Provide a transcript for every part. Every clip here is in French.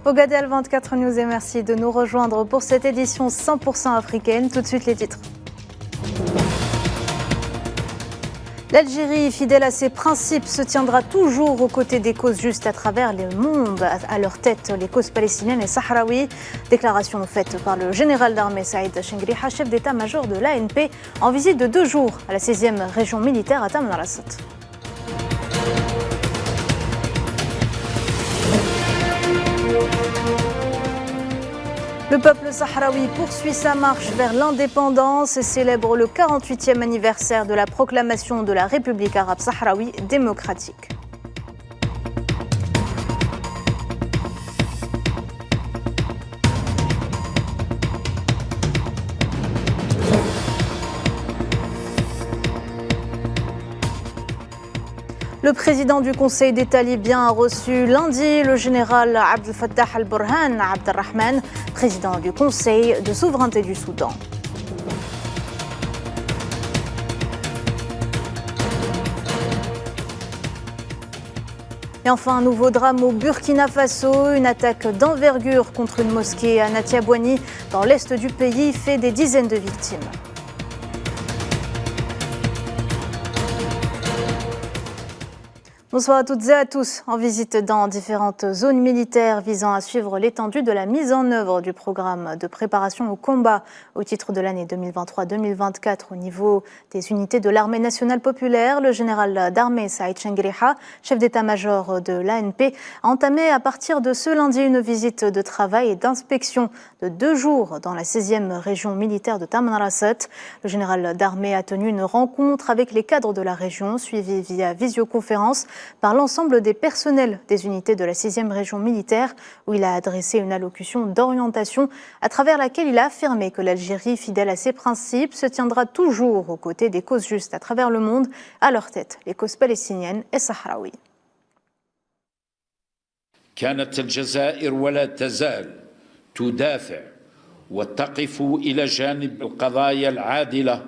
Ogadel 24 News et merci de nous rejoindre pour cette édition 100% africaine. Tout de suite les titres. L'Algérie, fidèle à ses principes, se tiendra toujours aux côtés des causes justes à travers le monde. À leur tête, les causes palestiniennes et sahraouis. Déclaration faite par le général d'armée Saïd Chengriha, chef d'état-major de l'ANP, en visite de 2 jours à la 6e région militaire à Tamanrasset. Le peuple sahraoui poursuit sa marche vers l'indépendance et célèbre le 48e anniversaire de la proclamation de la République arabe sahraoui démocratique. Le président du Conseil d'État libyen a reçu lundi le général Abdel Fattah al-Burhan Abdelrahman, président du Conseil de souveraineté du Soudan. Et enfin, un nouveau drame au Burkina Faso. Une attaque d'envergure contre une mosquée à Natiabouani, dans l'est du pays, fait des dizaines de victimes. Bonsoir à toutes et à tous. En visite dans différentes zones militaires visant à suivre l'étendue de la mise en œuvre du programme de préparation au combat au titre de l'année 2023-2024 au niveau des unités de l'armée nationale populaire, le général d'armée Saïd Chengriha, chef d'état-major de l'ANP, a entamé à partir de ce lundi une visite de travail et d'inspection de 2 jours dans la 16e région militaire de Tamanrasset. Le général d'armée a tenu une rencontre avec les cadres de la région, suivie via visioconférence par l'ensemble des personnels des unités de la 6e région militaire, où il a adressé une allocution d'orientation à travers laquelle il a affirmé que l'Algérie, fidèle à ses principes, se tiendra toujours aux côtés des causes justes à travers le monde, à leur tête les causes palestiniennes et sahraouies. كانت الجزائر ولا تزال تدافع وتقف إلى جانب القضايا العادلة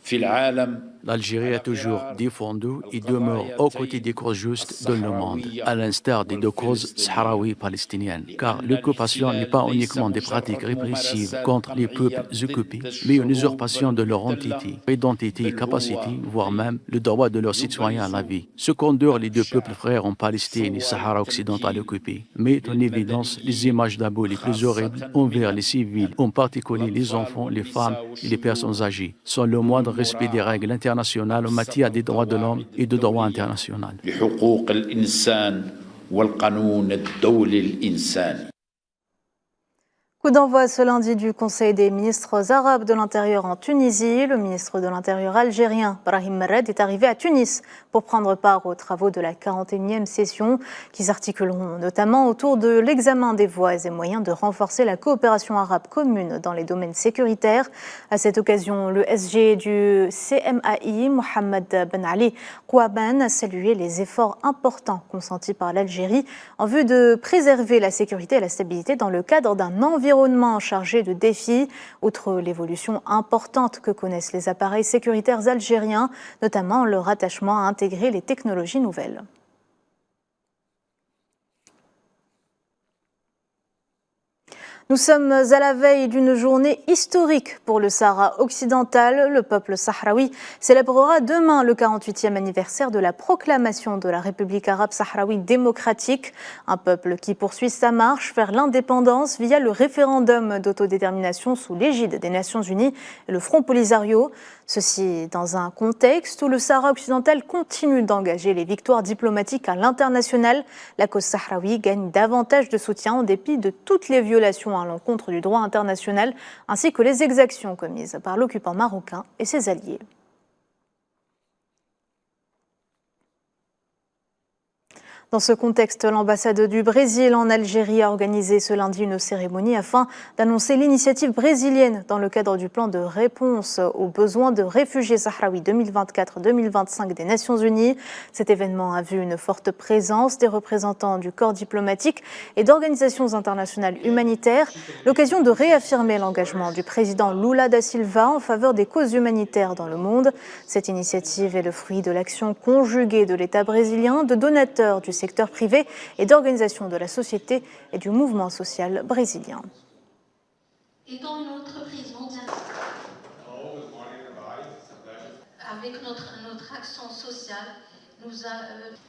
في العالم. L'Algérie a toujours défendu et demeure aux côtés des causes justes dans le monde, à l'instar des 2 causes sahraouis-palestiniennes. Car l'occupation n'est pas uniquement des pratiques répressives contre les peuples occupés, mais une usurpation de leur entité, identité et capacité, voire même le droit de leurs citoyens à la vie. Ce qu'endurent les 2 peuples frères en Palestine et Sahara occidental occupé met en évidence les images d'abus les plus horribles envers les civils, en particulier les enfants, les femmes et les personnes âgées, sans le moindre respect des règles internationales en matière des droits de l'homme et de droit international. Coup d'envoi ce lundi du Conseil des ministres arabes de l'Intérieur en Tunisie. Le ministre de l'Intérieur algérien, Brahim Merred, est arrivé à Tunis pour prendre part aux travaux de la 41e session qui s'articuleront notamment autour de l'examen des voies et moyens de renforcer la coopération arabe commune dans les domaines sécuritaires. À cette occasion, le SG du CMAI, Mohamed Ben Ali Kouaban, a salué les efforts importants consentis par l'Algérie en vue de préserver la sécurité et la stabilité dans le cadre d'un environnement chargé de défis, outre l'évolution importante que connaissent les appareils sécuritaires algériens, notamment leur attachement à intégrer les technologies nouvelles. Nous sommes à la veille d'une journée historique pour le Sahara occidental. Le peuple sahraoui célébrera demain le 48e anniversaire de la proclamation de la République arabe sahraoui démocratique. Un peuple qui poursuit sa marche vers l'indépendance via le référendum d'autodétermination sous l'égide des Nations Unies et le Front Polisario. Ceci dans un contexte où le Sahara occidental continue d'engager les victoires diplomatiques à l'international. La cause sahraoui gagne davantage de soutien en dépit de toutes les violations à l'encontre du droit international, ainsi que les exactions commises par l'occupant marocain et ses alliés. Dans ce contexte, l'ambassade du Brésil en Algérie a organisé ce lundi une cérémonie afin d'annoncer l'initiative brésilienne dans le cadre du plan de réponse aux besoins de réfugiés sahraouis 2024-2025 des Nations Unies. Cet événement a vu une forte présence des représentants du corps diplomatique et d'organisations internationales humanitaires, l'occasion de réaffirmer l'engagement du président Lula da Silva en faveur des causes humanitaires dans le monde. Cette initiative est le fruit de l'action conjuguée de l'État brésilien, de donateurs du secteur privé et d'organisations de la société et du mouvement social brésilien. Étant une entreprise mondiale, avec notre action sociale,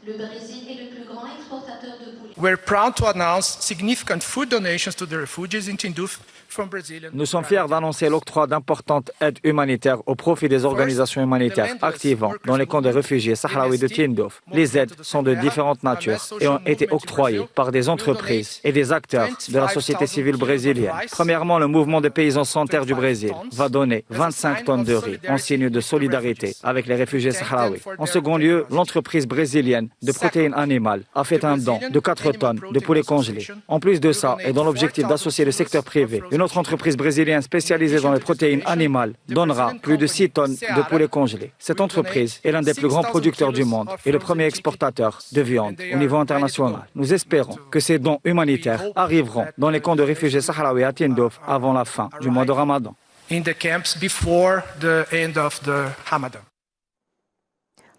le Brésil est le plus grand exportateur de poulet. We're proud to announce significant food donations to the refugees in Tindouf from Brazil. Nous sommes fiers d'annoncer l'octroi d'importantes aides humanitaires au profit des organisations humanitaires activant dans les camps de réfugiés sahraouis de Tindouf. Les aides sont de différentes natures et ont été octroyées par des entreprises et des acteurs de la société civile brésilienne. Premièrement, le mouvement des paysans sans terre du Brésil va donner 25 tonnes de riz en signe de solidarité avec les réfugiés sahraouis. En second lieu, l'entreprise brésilienne de protéines animales a fait un don de 4 tonnes de poulet congelé. En plus de ça, et dans l'objectif d'associer le secteur privé, une autre entreprise brésilienne spécialisée dans les protéines animales donnera plus de 6 tonnes de poulet congelé. Cette entreprise est l'un des plus grands producteurs du monde et le premier exportateur de viande au niveau international. Nous espérons que ces dons humanitaires arriveront dans les camps de réfugiés sahraouis à Tindouf avant la fin du mois de Ramadan. In the camps before the end of the Ramadan.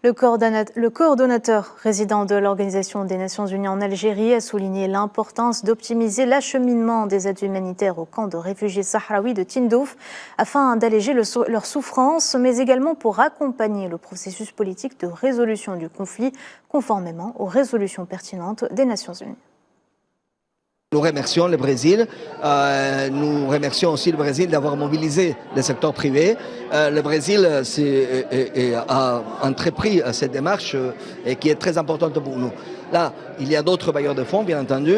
Le coordonnateur résident de l'Organisation des Nations Unies en Algérie a souligné l'importance d'optimiser l'acheminement des aides humanitaires au camp de réfugiés sahraouis de Tindouf afin d'alléger leur souffrance, mais également pour accompagner le processus politique de résolution du conflit conformément aux résolutions pertinentes des Nations Unies. Nous remercions le Brésil, nous remercions aussi le Brésil d'avoir mobilisé le secteur privé. Le Brésil a entrepris cette démarche et qui est très importante pour nous. Là, il y a d'autres bailleurs de fonds, bien entendu,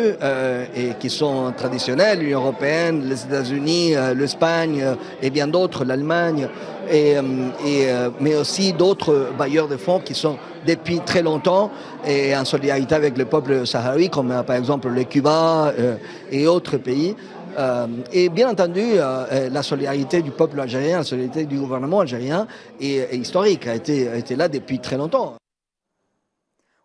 et qui sont traditionnels, l'Union européenne, les États-Unis, l'Espagne et bien d'autres, l'Allemagne, mais aussi d'autres bailleurs de fonds qui sont depuis très longtemps et en solidarité avec le peuple sahraoui, comme par exemple le Cuba et autres pays. Et bien entendu, la solidarité du peuple algérien, la solidarité du gouvernement algérien est historique, a été là depuis très longtemps.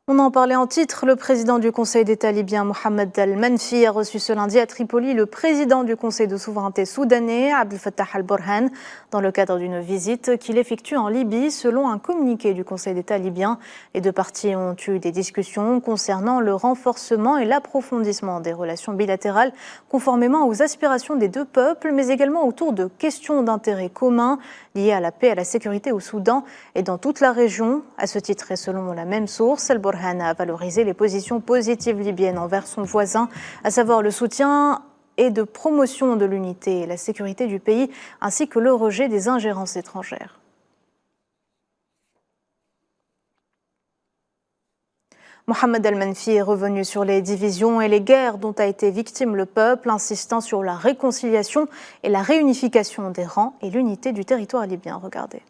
On en parlait en titre, le président du Conseil d'État libyen Mohamed Al-Manfi a reçu ce lundi à Tripoli le président du Conseil de souveraineté soudanais Abdel Fattah Al-Burhan dans le cadre d'une visite qu'il effectue en Libye. Selon un communiqué du Conseil d'État libyen, les deux parties ont eu des discussions concernant le renforcement et l'approfondissement des relations bilatérales conformément aux aspirations des deux peuples, mais également autour de questions d'intérêt commun liées à la paix et à la sécurité au Soudan et dans toute la région. À ce titre et selon la même source, Al-Burhan a valorisé les positions positives libyennes envers son voisin, à savoir le soutien et de promotion de l'unité et la sécurité du pays, ainsi que le rejet des ingérences étrangères. Mohamed Al-Manfi est revenu sur les divisions et les guerres dont a été victime le peuple, insistant sur la réconciliation et la réunification des rangs et l'unité du territoire libyen. Regardez.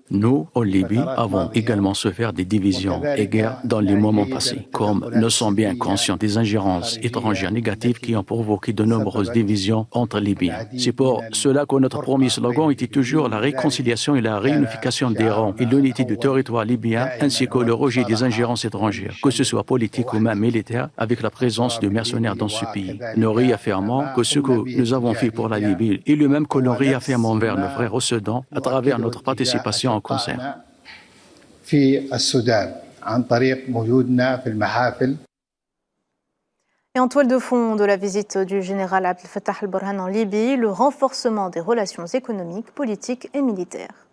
Nous, en Libye, avons également souffert des divisions et guerres dans les moments passés. Comme nous sommes bien conscients des ingérences étrangères négatives qui ont provoqué de nombreuses divisions entre Libyens. C'est pour cela que notre premier slogan était toujours la réconciliation et la réunification des rangs et l'unité du territoire libyen, ainsi que le rejet des ingérences étrangères, que ce soit politique ou même militaire, avec la présence de mercenaires dans ce pays. Nous réaffirmons que ce que nous avons fait pour la Libye est le même que l'on réaffirme envers nos frères au Soudan à travers notre participation au concert. Et en toile de fond de la visite du général Abdel Fattah Al-Burhan en Libye, le renforcement des relations économiques, politiques et militaires.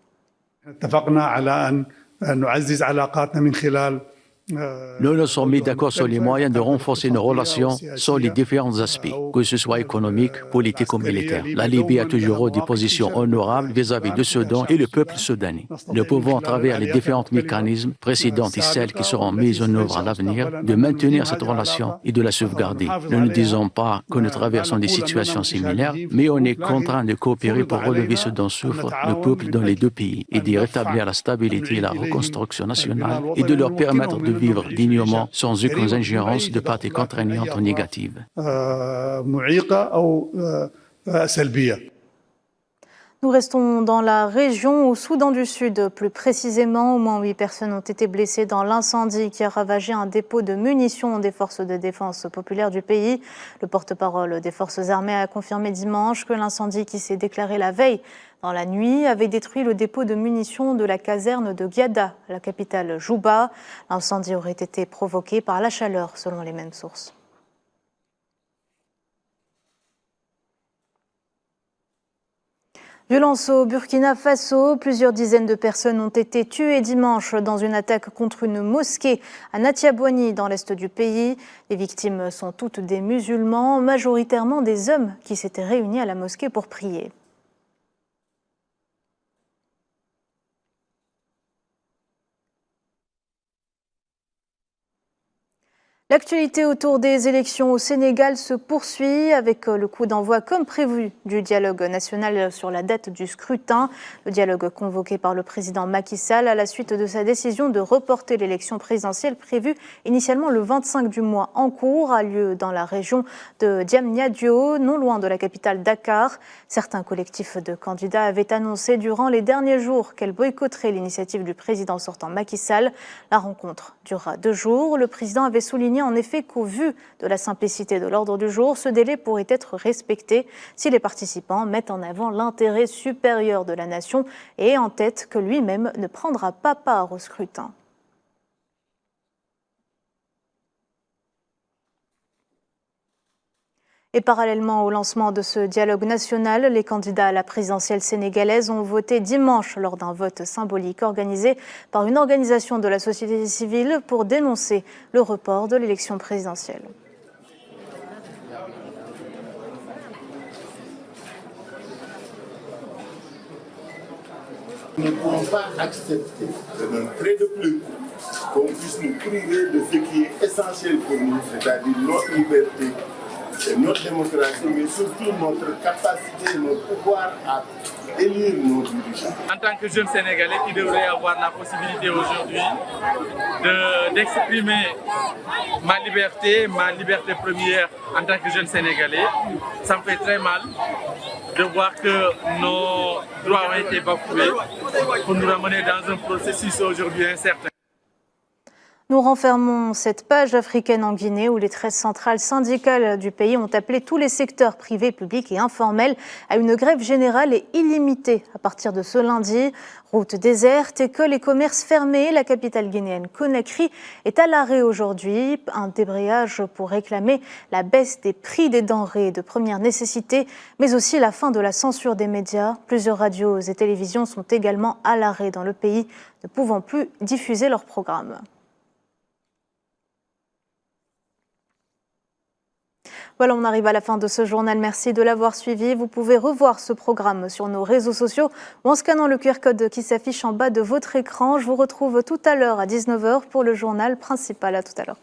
Nous nous sommes mis d'accord sur les moyens de renforcer nos relations sur les différents aspects, que ce soit économique, politique ou militaire. La Libye a toujours eu des positions honorables vis-à-vis du Soudan et le peuple soudanais. Nous pouvons, à travers les différents mécanismes précédents et celles qui seront mises en œuvre à l'avenir, de maintenir cette relation et de la sauvegarder. Nous ne disons pas que nous traversons des situations similaires, mais on est contraint de coopérer pour relever ce dont souffre le peuple dans les deux pays et de rétablir la stabilité et la reconstruction nationale et de leur permettre de vivre dignement sans aucune ingérence de parties contraignantes ou négatives. Nous restons dans la région, au Soudan du Sud. Plus précisément, au moins 8 personnes ont été blessées dans l'incendie qui a ravagé un dépôt de munitions des forces de défense populaire du pays. Le porte-parole des forces armées a confirmé dimanche que l'incendie qui s'est déclaré la veille dans la nuit avait détruit le dépôt de munitions de la caserne de Ghiada, la capitale Jouba. L'incendie aurait été provoqué par la chaleur, selon les mêmes sources. Violence au Burkina Faso, plusieurs dizaines de personnes ont été tuées dimanche dans une attaque contre une mosquée à Natiabouani dans l'est du pays. Les victimes sont toutes des musulmans, majoritairement des hommes qui s'étaient réunis à la mosquée pour prier. L'actualité autour des élections au Sénégal se poursuit avec le coup d'envoi comme prévu du dialogue national sur la date du scrutin. Le dialogue convoqué par le président Macky Sall à la suite de sa décision de reporter l'élection présidentielle prévue initialement le 25 du mois en cours a lieu dans la région de Diamniadio, non loin de la capitale Dakar. Certains collectifs de candidats avaient annoncé durant les derniers jours qu'elles boycotteraient l'initiative du président sortant Macky Sall. La rencontre durera 2 jours. Le président avait souligné en effet qu'au vu de la simplicité de l'ordre du jour, ce délai pourrait être respecté si les participants mettent en avant l'intérêt supérieur de la nation et en tête que lui-même ne prendra pas part au scrutin. Et parallèlement au lancement de ce dialogue national, les candidats à la présidentielle sénégalaise ont voté dimanche lors d'un vote symbolique organisé par une organisation de la société civile pour dénoncer le report de l'élection présidentielle. Nous ne pouvons pas accepter d'un trait de plume qu'on puisse nous priver de ce qui est essentiel pour nous, c'est-à-dire notre liberté, notre démocratie, mais surtout notre capacité, notre pouvoir à élire nos dirigeants. En tant que jeune Sénégalais qui devrait avoir la possibilité aujourd'hui d'exprimer ma liberté première en tant que jeune Sénégalais, ça me fait très mal de voir que nos droits ont été bafoués pour nous ramener dans un processus aujourd'hui incertain. Nous renfermons cette page africaine en Guinée où les 13 centrales syndicales du pays ont appelé tous les secteurs privés, publics et informels à une grève générale et illimitée à partir de ce lundi. Routes désertes, écoles et commerces fermés, la capitale guinéenne Conakry est à l'arrêt aujourd'hui. Un débrayage pour réclamer la baisse des prix des denrées de première nécessité, mais aussi la fin de la censure des médias. Plusieurs radios et télévisions sont également à l'arrêt dans le pays, ne pouvant plus diffuser leurs programmes. Voilà, on arrive à la fin de ce journal. Merci de l'avoir suivi. Vous pouvez revoir ce programme sur nos réseaux sociaux ou en scannant le QR code qui s'affiche en bas de votre écran. Je vous retrouve tout à l'heure à 19h pour le journal principal. À tout à l'heure.